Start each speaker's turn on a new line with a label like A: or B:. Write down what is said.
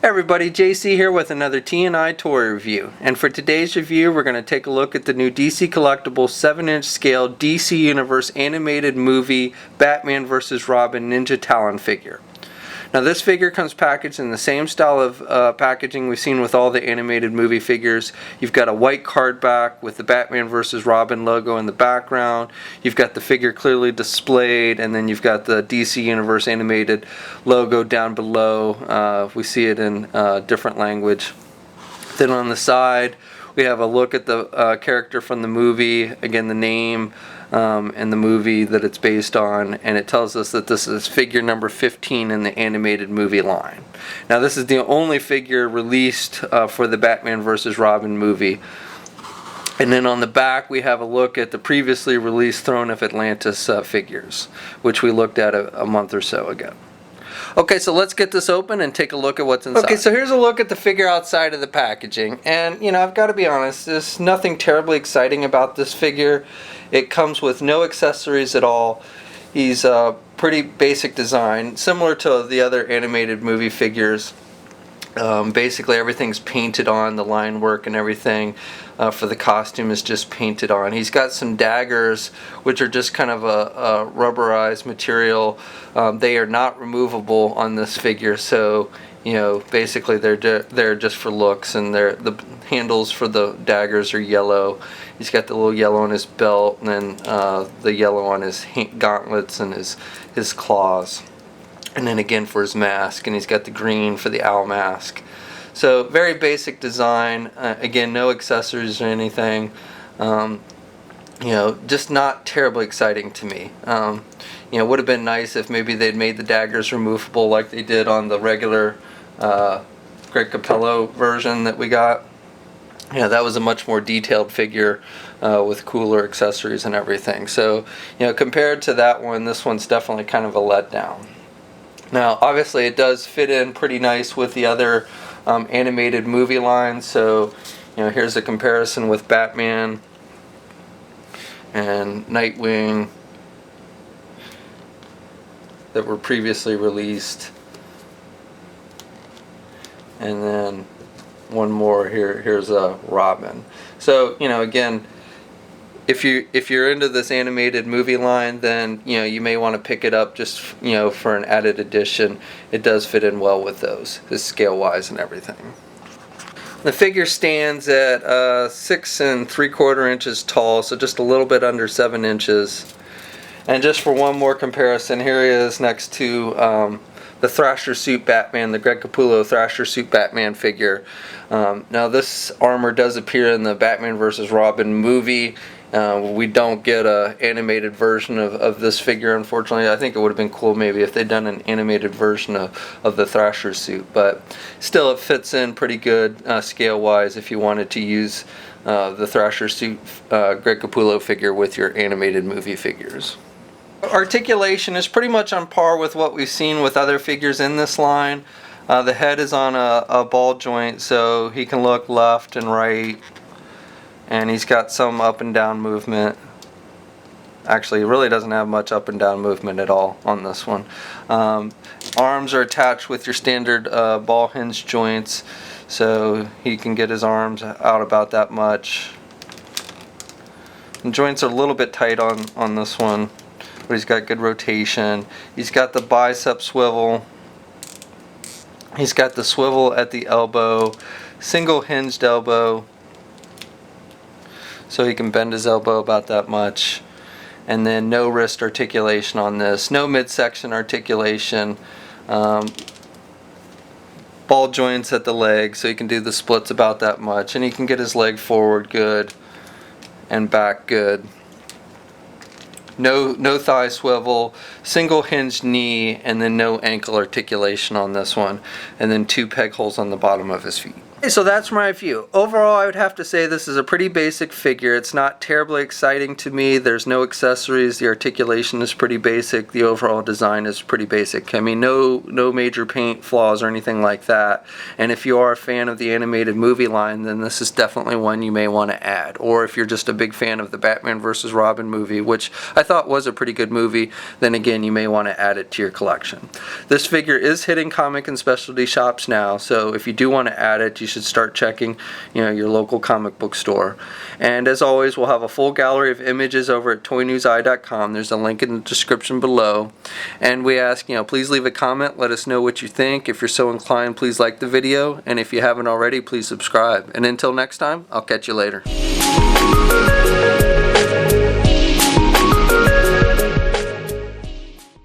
A: Everybody, JC here with another T&I toy review. And for today's review, we're going to take a look at the new DC Collectibles 7-inch scale DC Universe animated movie Batman vs. Robin Ninja Talon figure. Now this figure comes packaged in the same style of packaging we've seen with all the animated movie figures. You've got a white card back with the Batman vs. Robin logo in the background. You've got the figure clearly displayed, and then you've got the DC Universe animated logo down below. We see it in different language. Then on the side we have a look at the character from the movie, again the name, and the movie that it's based on, and it tells us that this is figure number 15 in the animated movie line. Now this is the only figure released for the Batman vs. Robin movie. And then on the back we have a look at the previously released Throne of Atlantis figures, which we looked at a month or so ago. Okay, so let's get this open and take a look at what's inside. Okay, so here's a look at the figure outside of the packaging. And, you know, I've got to be honest, there's nothing terribly exciting about this figure. It comes with no accessories at all. He's a pretty basic design, similar to the other animated movie figures. Basically everything's painted on, the line work and everything for the costume is just painted on. He's got some daggers which are just kind of a rubberized material. They are not removable on this figure, so you know, basically they're just for looks, and the handles for the daggers are yellow. He's got the little yellow on his belt, and then the yellow on his gauntlets and his claws. And then again for his mask, and he's got the green for the owl mask. So very basic design. Again, no accessories or anything. You know, just not terribly exciting to me. You know, would have been nice if maybe they'd made the daggers removable like they did on the regular Greg Capullo version that we got. You know, that was a much more detailed figure with cooler accessories and everything. So, you know, compared to that one, this one's definitely kind of a letdown. Now, obviously, it does fit in pretty nice with the other animated movie lines. So, you know, here's a comparison with Batman and Nightwing that were previously released. And then one more here. Here's a Robin. So, you know, again, if you're into this animated movie line, then you know you may want to pick it up just, you know, for an added edition. It does fit in well with those, scale wise and everything. The figure stands at 6 3/4 inches tall, so just a little bit under 7 inches. And just for one more comparison, here he is next to the Thrasher suit Batman, the Greg Capullo Thrasher suit Batman figure. Now this armor does appear in the Batman vs. Robin movie. We don't get an animated version of this figure, unfortunately. I think it would have been cool maybe if they'd done an animated version of the Thrasher suit, but still it fits in pretty good scale wise if you wanted to use the Thrasher suit Greg Capullo figure with your animated movie figures. Articulation is pretty much on par with what we've seen with other figures in this line. The head is on a ball joint, so he can look left and right, and he's got some up and down movement. Actually, he really doesn't have much up and down movement at all on this one. Arms are attached with your standard ball hinge joints, so he can get his arms out about that much. And joints are a little bit tight on this one, but he's got good rotation. He's got the bicep swivel. He's got the swivel at the elbow, single hinged elbow, so he can bend his elbow about that much. And then no wrist articulation on this, no midsection articulation. Ball joints at the leg, so he can do the splits about that much, and he can get his leg forward good and back good. No thigh swivel, single hinged knee, and then no ankle articulation on this one, and then 2 peg holes on the bottom of his feet. Okay, so that's my review. Overall, I would have to say this is a pretty basic figure. It's not terribly exciting to me. There's no accessories. The articulation is pretty basic. The overall design is pretty basic. I mean, no major paint flaws or anything like that. And if you are a fan of the animated movie line, then this is definitely one you may want to add. Or if you're just a big fan of the Batman vs. Robin movie, which I thought was a pretty good movie, then again, you may want to add it to your collection. This figure is hitting comic and specialty shops now, so if you do want to add it, you should start checking, your local comic book store. And as always, we'll have a full gallery of images over at toynewseye.com. There's a link in the description below. And we ask, please leave a comment. Let us know what you think. If you're so inclined, please like the video. And if you haven't already, please subscribe. And until next time, I'll catch you later.